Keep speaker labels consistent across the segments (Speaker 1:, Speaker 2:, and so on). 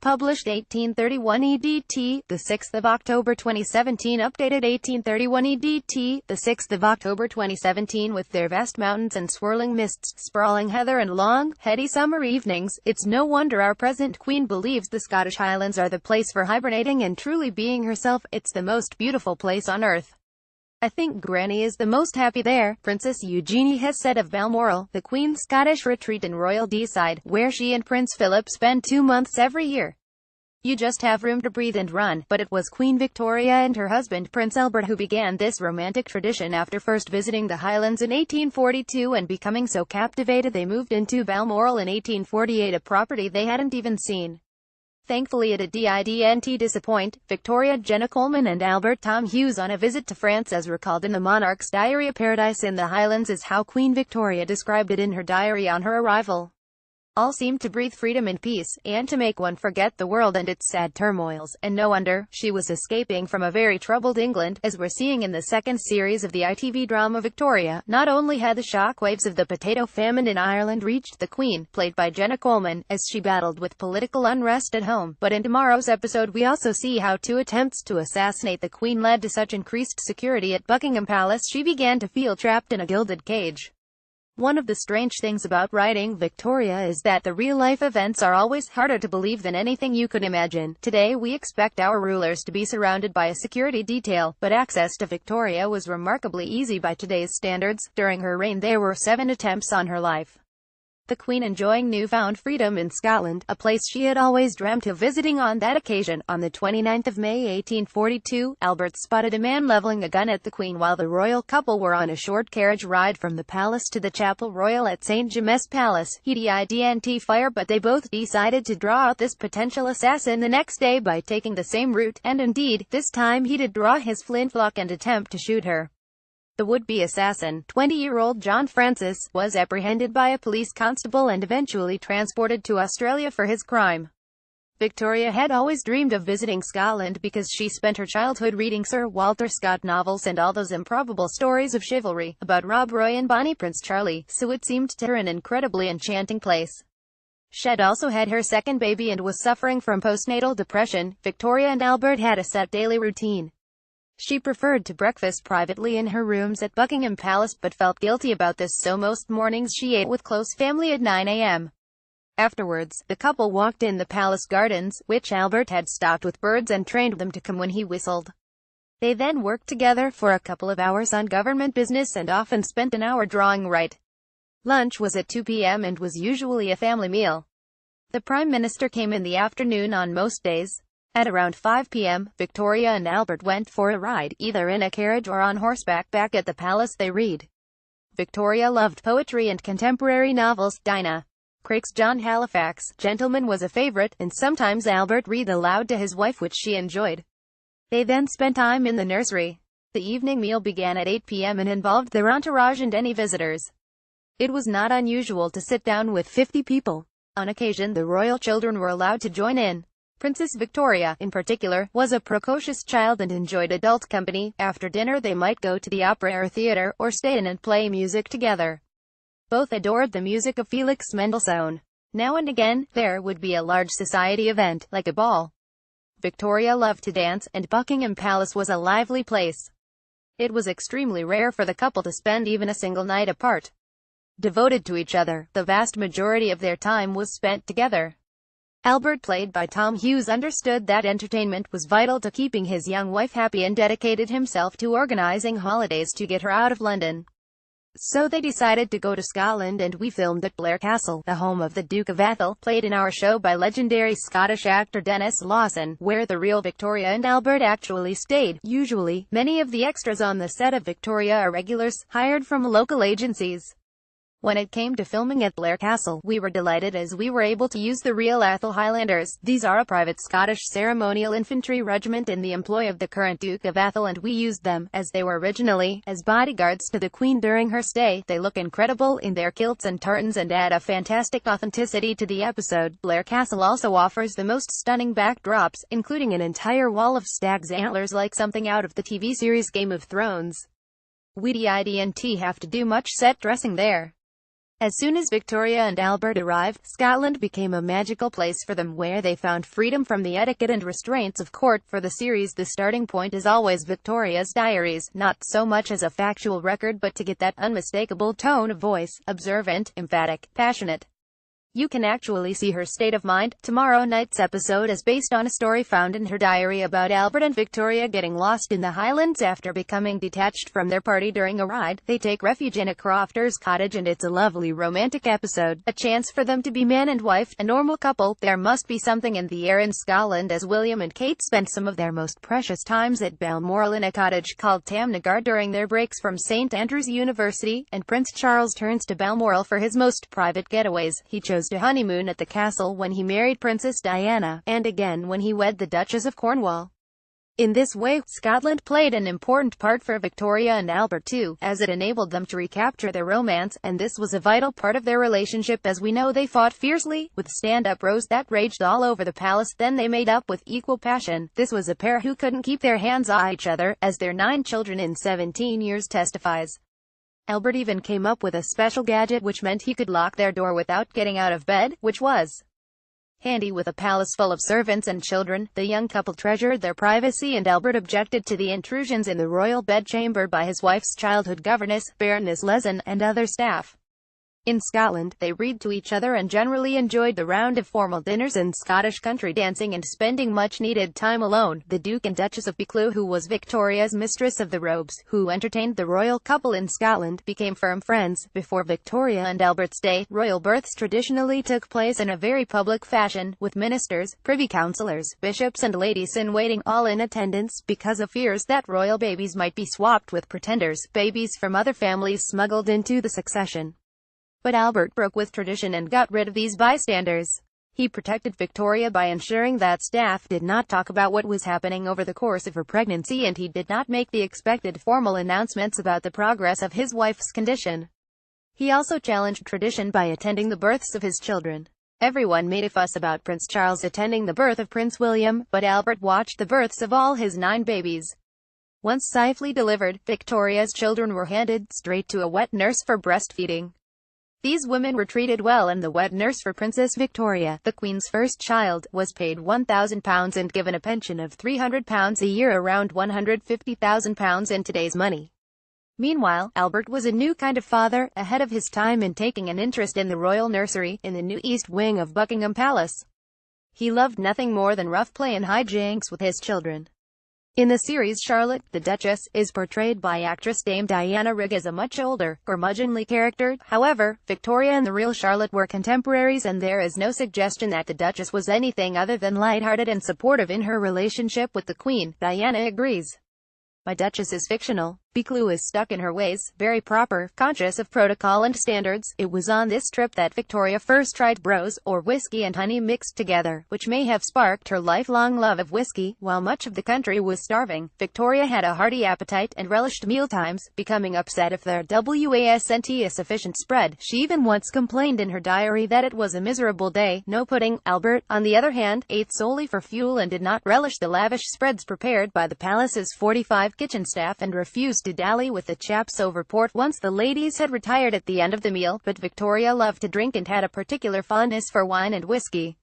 Speaker 1: Published 1831 EDT, the 6th of October 2017. Updated 1831 EDT, the 6th of October 2017. With their vast mountains and swirling mists, sprawling heather and long, heady summer evenings, it's no wonder our present queen believes the Scottish Highlands are the place for hibernating and truly being herself. It's the most beautiful place on earth. I think Granny is the most happy there, Princess Eugenie has said of Balmoral, the Queen's Scottish retreat in Royal Deeside, where she and Prince Philip spend 2 months every year. You just have room to breathe and run. But it was Queen Victoria and her husband Prince Albert who began this romantic tradition after first visiting the Highlands in 1842 and becoming so captivated they moved into Balmoral in 1848, a property they hadn't even seen. Thankfully it didn't disappoint. Victoria, Jenna Coleman and Albert Tom Hughes on a visit to France, as recalled in the Monarch's diary. A paradise in the Highlands is how Queen Victoria described it in her diary on her arrival. All seemed to breathe freedom and peace, and to make one forget the world and its sad turmoils, and no wonder, she was escaping from a very troubled England, as we're seeing in the second series of the ITV drama Victoria. Not only had the shockwaves of the potato famine in Ireland reached the Queen, played by Jenna Coleman, as she battled with political unrest at home, but in tomorrow's episode we also see how 2 attempts to assassinate the Queen led to such increased security at Buckingham Palace she began to feel trapped in a gilded cage. One of the strange things about writing Victoria is that the real-life events are always harder to believe than anything you could imagine. Today we expect our rulers to be surrounded by a security detail, but access to Victoria was remarkably easy by today's standards. During her reign there were 7 attempts on her life. The Queen enjoying newfound freedom in Scotland, a place she had always dreamt of visiting. On that occasion, on the 29th of May 1842, Albert spotted a man leveling a gun at the Queen while the royal couple were on a short carriage ride from the palace to the Chapel Royal at St. James Palace. He didn't fire, but they both decided to draw out this potential assassin the next day by taking the same route, and indeed, this time he did draw his flintlock and attempt to shoot her. The would-be assassin, 20-year-old John Francis, was apprehended by a police constable and eventually transported to Australia for his crime. Victoria had always dreamed of visiting Scotland because she spent her childhood reading Sir Walter Scott novels and all those improbable stories of chivalry, about Rob Roy and Bonnie Prince Charlie, so it seemed to her an incredibly enchanting place. She'd also had her second baby and was suffering from postnatal depression. Victoria and Albert had a set daily routine. She preferred to breakfast privately in her rooms at Buckingham Palace, but felt guilty about this, so most mornings she ate with close family at 9 a.m. Afterwards, the couple walked in the palace gardens, which Albert had stocked with birds and trained them to come when he whistled. They then worked together for a couple of hours on government business and often spent an hour drawing right. Lunch was at 2 p.m. and was usually a family meal. The Prime Minister came in the afternoon on most days. At around 5 p.m., Victoria and Albert went for a ride, either in a carriage or on horseback. Back at the palace they read. Victoria loved poetry and contemporary novels. Dinah Craik's John Halifax, Gentleman was a favorite, and sometimes Albert read aloud to his wife, which she enjoyed. They then spent time in the nursery. The evening meal began at 8 p.m. and involved their entourage and any visitors. It was not unusual to sit down with 50 people. On occasion the royal children were allowed to join in. Princess Victoria, in particular, was a precocious child and enjoyed adult company. After dinner they might go to the opera or theater, or stay in and play music together. Both adored the music of Felix Mendelssohn. Now and again, there would be a large society event, like a ball. Victoria loved to dance, and Buckingham Palace was a lively place. It was extremely rare for the couple to spend even a single night apart. Devoted to each other, the vast majority of their time was spent together. Albert, played by Tom Hughes, understood that entertainment was vital to keeping his young wife happy and dedicated himself to organizing holidays to get her out of London. So they decided to go to Scotland, and we filmed at Blair Castle, the home of the Duke of Atholl, played in our show by legendary Scottish actor Denis Lawson, where the real Victoria and Albert actually stayed. Usually, many of the extras on the set of Victoria are regulars, hired from local agencies. When it came to filming at Blair Castle, we were delighted as we were able to use the real Atholl Highlanders. These are a private Scottish ceremonial infantry regiment in the employ of the current Duke of Atholl, and we used them, as they were originally, as bodyguards to the Queen during her stay. They look incredible in their kilts and tartans and add a fantastic authenticity to the episode. Blair Castle also offers the most stunning backdrops, including an entire wall of stag's antlers like something out of the TV series Game of Thrones. We didn't have to do much set dressing there. As soon as Victoria and Albert arrived, Scotland became a magical place for them, where they found freedom from the etiquette and restraints of court. For the series, the starting point is always Victoria's diaries, not so much as a factual record but to get that unmistakable tone of voice, observant, emphatic, passionate. You can actually see her state of mind. Tomorrow night's episode is based on a story found in her diary about Albert and Victoria getting lost in the Highlands after becoming detached from their party during a ride. They take refuge in a crofter's cottage and it's a lovely romantic episode, a chance for them to be man and wife, a normal couple. There must be something in the air in Scotland as William and Kate spend some of their most precious times at Balmoral in a cottage called Tamnagar during their breaks from St Andrews University, and Prince Charles turns to Balmoral for his most private getaways. He chose to honeymoon at the castle when he married Princess Diana, and again when he wed the Duchess of Cornwall. In this way, Scotland played an important part for Victoria and Albert too, as it enabled them to recapture their romance, and this was a vital part of their relationship. As we know, they fought fiercely, with stand-up rows that raged all over the palace, then they made up with equal passion. This was a pair who couldn't keep their hands off each other, as their 9 children in 17 years testifies. Albert even came up with a special gadget which meant he could lock their door without getting out of bed, which was handy with a palace full of servants and children. The young couple treasured their privacy, and Albert objected to the intrusions in the royal bedchamber by his wife's childhood governess, Baroness Leeson, and other staff. In Scotland, they read to each other and generally enjoyed the round of formal dinners and Scottish country dancing and spending much-needed time alone. The Duke and Duchess of Buccleuch, who was Victoria's mistress of the robes, who entertained the royal couple in Scotland, became firm friends. Before Victoria and Albert's day, royal births traditionally took place in a very public fashion, with ministers, privy councillors, bishops and ladies-in-waiting all in attendance, because of fears that royal babies might be swapped with pretenders, babies from other families smuggled into the succession. But Albert broke with tradition and got rid of these bystanders. He protected Victoria by ensuring that staff did not talk about what was happening over the course of her pregnancy, and he did not make the expected formal announcements about the progress of his wife's condition. He also challenged tradition by attending the births of his children. Everyone made a fuss about Prince Charles attending the birth of Prince William, but Albert watched the births of all his 9 babies. Once safely delivered, Victoria's children were handed straight to a wet nurse for breastfeeding. These women were treated well, and the wet nurse for Princess Victoria, the Queen's first child, was paid £1,000 and given a pension of £300 a year, around £150,000 in today's money. Meanwhile, Albert was a new kind of father, ahead of his time in taking an interest in the royal nursery, in the new East Wing of Buckingham Palace. He loved nothing more than rough play and hijinks with his children. In the series, Charlotte, the Duchess, is portrayed by actress Dame Diana Rigg as a much older, curmudgeonly character. However, Victoria and the real Charlotte were contemporaries, and there is no suggestion that the Duchess was anything other than light-hearted and supportive in her relationship with the Queen. Diana agrees. My Duchess is fictional. Buccleuch is stuck in her ways, very proper, conscious of protocol and standards. It was on this trip that Victoria first tried brose, or whiskey and honey mixed together, which may have sparked her lifelong love of whiskey. While much of the country was starving, Victoria had a hearty appetite and relished mealtimes, becoming upset if there wasn't a sufficient spread. She even once complained in her diary that it was a miserable day, no pudding. Albert, on the other hand, ate solely for fuel and did not relish the lavish spreads prepared by the palace's 45 kitchen staff, and refused to dally with the chaps over port once the ladies had retired at the end of the meal. But Victoria loved to drink and had a particular fondness for wine and whiskey.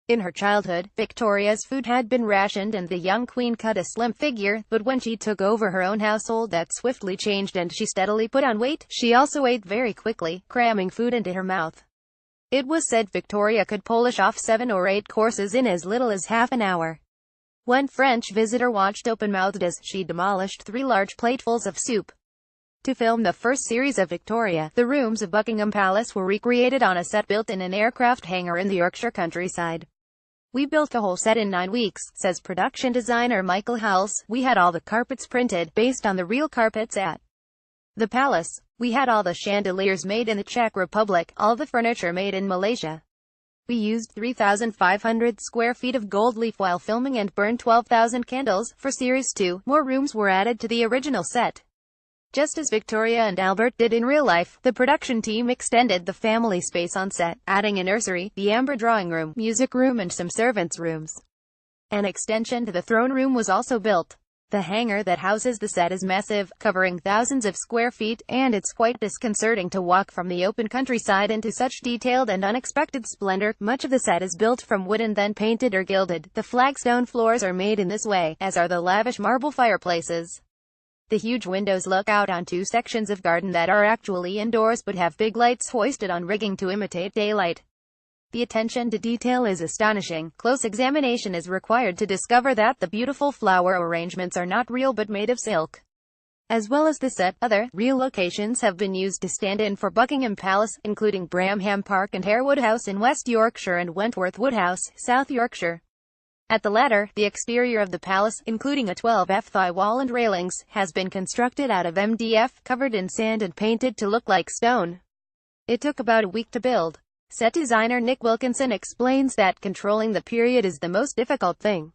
Speaker 1: In her childhood, Victoria's food had been rationed and the young queen cut a slim figure, but when she took over her own household that swiftly changed and she steadily put on weight. She also ate very quickly, cramming food into her mouth. It was said Victoria could polish off 7 or 8 courses in as little as half an hour. One French visitor watched open-mouthed as she demolished 3 large platefuls of soup. To film the first series of Victoria, the rooms of Buckingham Palace were recreated on a set built in an aircraft hangar in the Yorkshire countryside. We built the whole set in 9 weeks, says production designer Michael Howells. We had all the carpets printed, based on the real carpets at the palace. We had all the chandeliers made in the Czech Republic, all the furniture made in Malaysia. We used 3,500 square feet of gold leaf while filming and burned 12,000 candles. For Series 2, more rooms were added to the original set. Just as Victoria and Albert did in real life, the production team extended the family space on set, adding a nursery, the amber drawing room, music room and some servants' rooms. An extension to the throne room was also built. The hangar that houses the set is massive, covering thousands of square feet, and it's quite disconcerting to walk from the open countryside into such detailed and unexpected splendor. Much of the set is built from wood and then painted or gilded. The flagstone floors are made in this way, as are the lavish marble fireplaces. The huge windows look out onto sections of garden that are actually indoors but have big lights hoisted on rigging to imitate daylight. The attention to detail is astonishing. Close examination is required to discover that the beautiful flower arrangements are not real but made of silk. As well as the set, other, real locations have been used to stand in for Buckingham Palace, including Bramham Park and Harewood House in West Yorkshire and Wentworth Woodhouse, South Yorkshire. At the latter, the exterior of the palace, including a 12-foot thigh wall and railings, has been constructed out of MDF, covered in sand and painted to look like stone. It took about a week to build. Set designer Nick Wilkinson explains that controlling the period is the most difficult thing.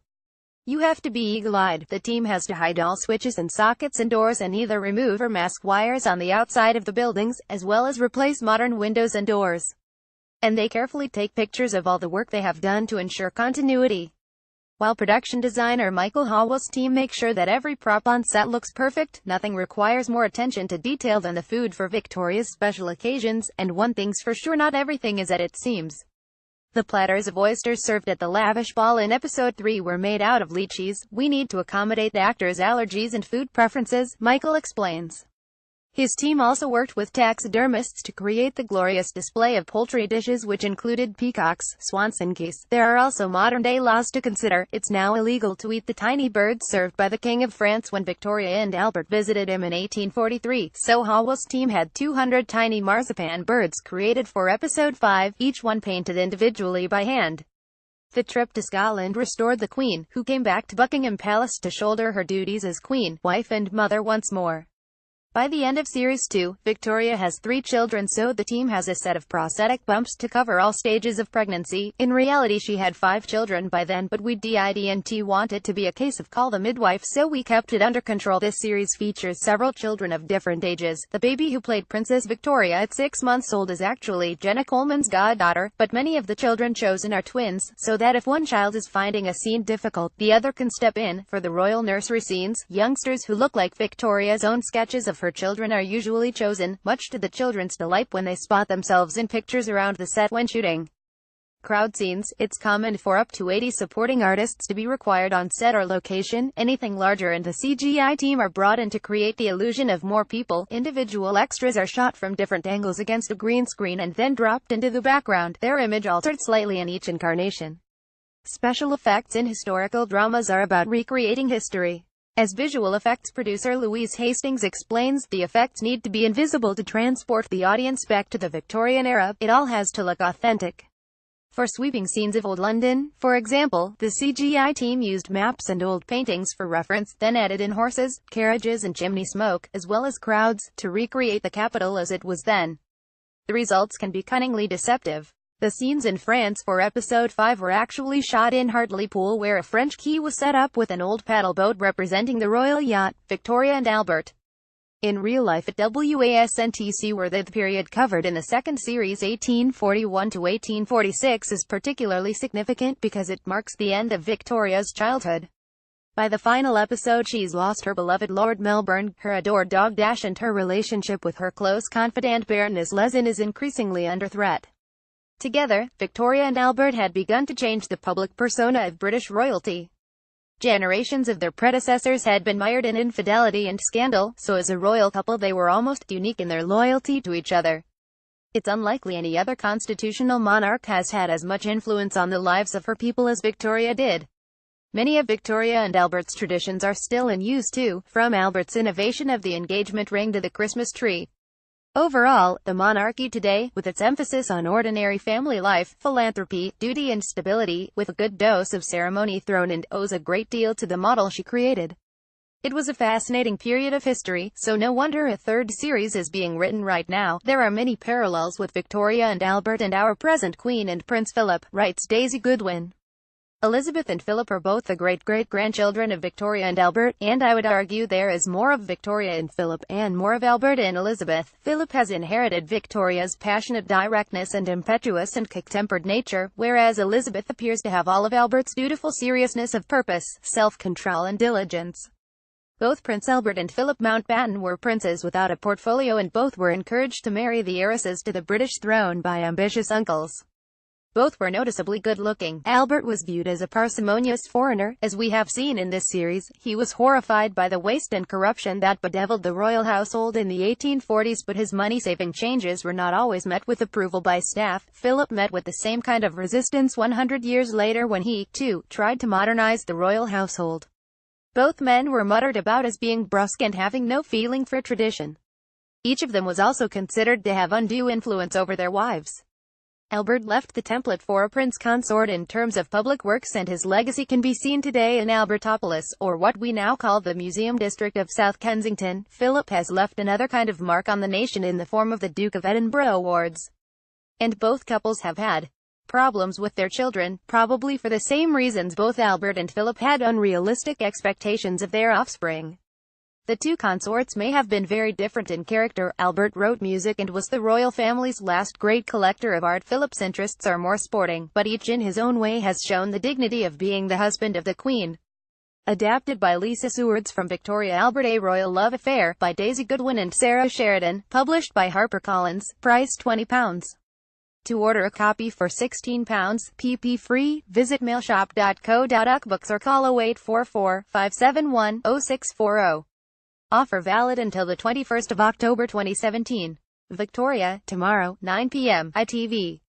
Speaker 1: You have to be eagle-eyed. The team has to hide all switches and sockets indoors and either remove or mask wires on the outside of the buildings, as well as replace modern windows and doors. And they carefully take pictures of all the work they have done to ensure continuity. While production designer Michael Howell's team makes sure that every prop on set looks perfect, nothing requires more attention to detail than the food for Victoria's special occasions, and one thing's for sure, not everything is as it seems. The platters of oysters served at the lavish ball in episode 3 were made out of lychees. We need to accommodate the actors' allergies and food preferences, Michael explains. His team also worked with taxidermists to create the glorious display of poultry dishes, which included peacocks, swans and geese. There are also modern-day laws to consider. It's now illegal to eat the tiny birds served by the King of France when Victoria and Albert visited him in 1843, so Howell's team had 200 tiny marzipan birds created for episode 5, each one painted individually by hand. The trip to Scotland restored the Queen, who came back to Buckingham Palace to shoulder her duties as Queen, wife and mother once more. By the end of Series 2, Victoria has 3 children, so the team has a set of prosthetic bumps to cover all stages of pregnancy. In reality she had 5 children by then, but we didn't want it to be a case of call the midwife, so we kept it under control. This series features several children of different ages. The baby who played Princess Victoria at 6 months old is actually Jenna Coleman's goddaughter, but many of the children chosen are twins, so that if one child is finding a scene difficult, the other can step in. For the royal nursery scenes, youngsters who look like Victoria's own sketches of her children are usually chosen, much to the children's delight when they spot themselves in pictures around the set when shooting. Crowd scenes. It's common for up to 80 supporting artists to be required on set or location. Anything larger and the CGI team are brought in to create the illusion of more people. Individual extras are shot from different angles against a green screen and then dropped into the background, their image altered slightly in each incarnation. Special effects in historical dramas are about recreating history. As visual effects producer Louise Hastings explains, the effects need to be invisible to transport the audience back to the Victorian era. It all has to look authentic. For sweeping scenes of old London, for example, the CGI team used maps and old paintings for reference, then added in horses, carriages and chimney smoke, as well as crowds, to recreate the capital as it was then. The results can be cunningly deceptive. The scenes in France for episode 5 were actually shot in Hartlepool, where a French quay was set up with an old paddle boat representing the royal yacht, Victoria and Albert. In real life at WASNTC, where the period covered in the second series 1841 to 1846 is particularly significant because it marks the end of Victoria's childhood. By the final episode she's lost her beloved Lord Melbourne, her adored dog Dash, and her relationship with her close confidant Baroness Lesin is increasingly under threat. Together, Victoria and Albert had begun to change the public persona of British royalty. Generations of their predecessors had been mired in infidelity and scandal, so as a royal couple they were almost unique in their loyalty to each other. It's unlikely any other constitutional monarch has had as much influence on the lives of her people as Victoria did. Many of Victoria and Albert's traditions are still in use too, from Albert's innovation of the engagement ring to the Christmas tree. Overall, the monarchy today, with its emphasis on ordinary family life, philanthropy, duty and stability, with a good dose of ceremony thrown in, owes a great deal to the model she created. It was a fascinating period of history, so no wonder a third series is being written right now. There are many parallels with Victoria and Albert and our present Queen and Prince Philip, writes Daisy Goodwin. Elizabeth and Philip are both the great-great-grandchildren of Victoria and Albert, and I would argue there is more of Victoria in Philip, and more of Albert in Elizabeth. Philip has inherited Victoria's passionate directness and impetuous and quick-tempered nature, whereas Elizabeth appears to have all of Albert's dutiful seriousness of purpose, self-control and diligence. Both Prince Albert and Philip Mountbatten were princes without a portfolio, and both were encouraged to marry the heiresses to the British throne by ambitious uncles. Both were noticeably good-looking. Albert was viewed as a parsimonious foreigner. As we have seen in this series, he was horrified by the waste and corruption that bedeviled the royal household in the 1840s, but his money-saving changes were not always met with approval by staff. Philip met with the same kind of resistance 100 years later when he, too, tried to modernize the royal household. Both men were muttered about as being brusque and having no feeling for tradition. Each of them was also considered to have undue influence over their wives. Albert left the template for a prince consort in terms of public works, and his legacy can be seen today in Albertopolis, or what we now call the Museum District of South Kensington. Philip has left another kind of mark on the nation in the form of the Duke of Edinburgh Awards. And both couples have had problems with their children, probably for the same reasons both Albert and Philip had unrealistic expectations of their offspring. The two consorts may have been very different in character. Albert wrote music and was the royal family's last great collector of art. Philip's interests are more sporting, but each in his own way has shown the dignity of being the husband of the Queen. Adapted by Lisa Swords from Victoria Albert: A Royal Love Affair, by Daisy Goodwin and Sarah Sheridan, published by HarperCollins, price £20. To order a copy for £16, pp free, visit mailshop.co.uk books or call 0844-571-0640. Offer valid until the 21st of October 2017. Victoria, tomorrow, 9 p.m. ITV.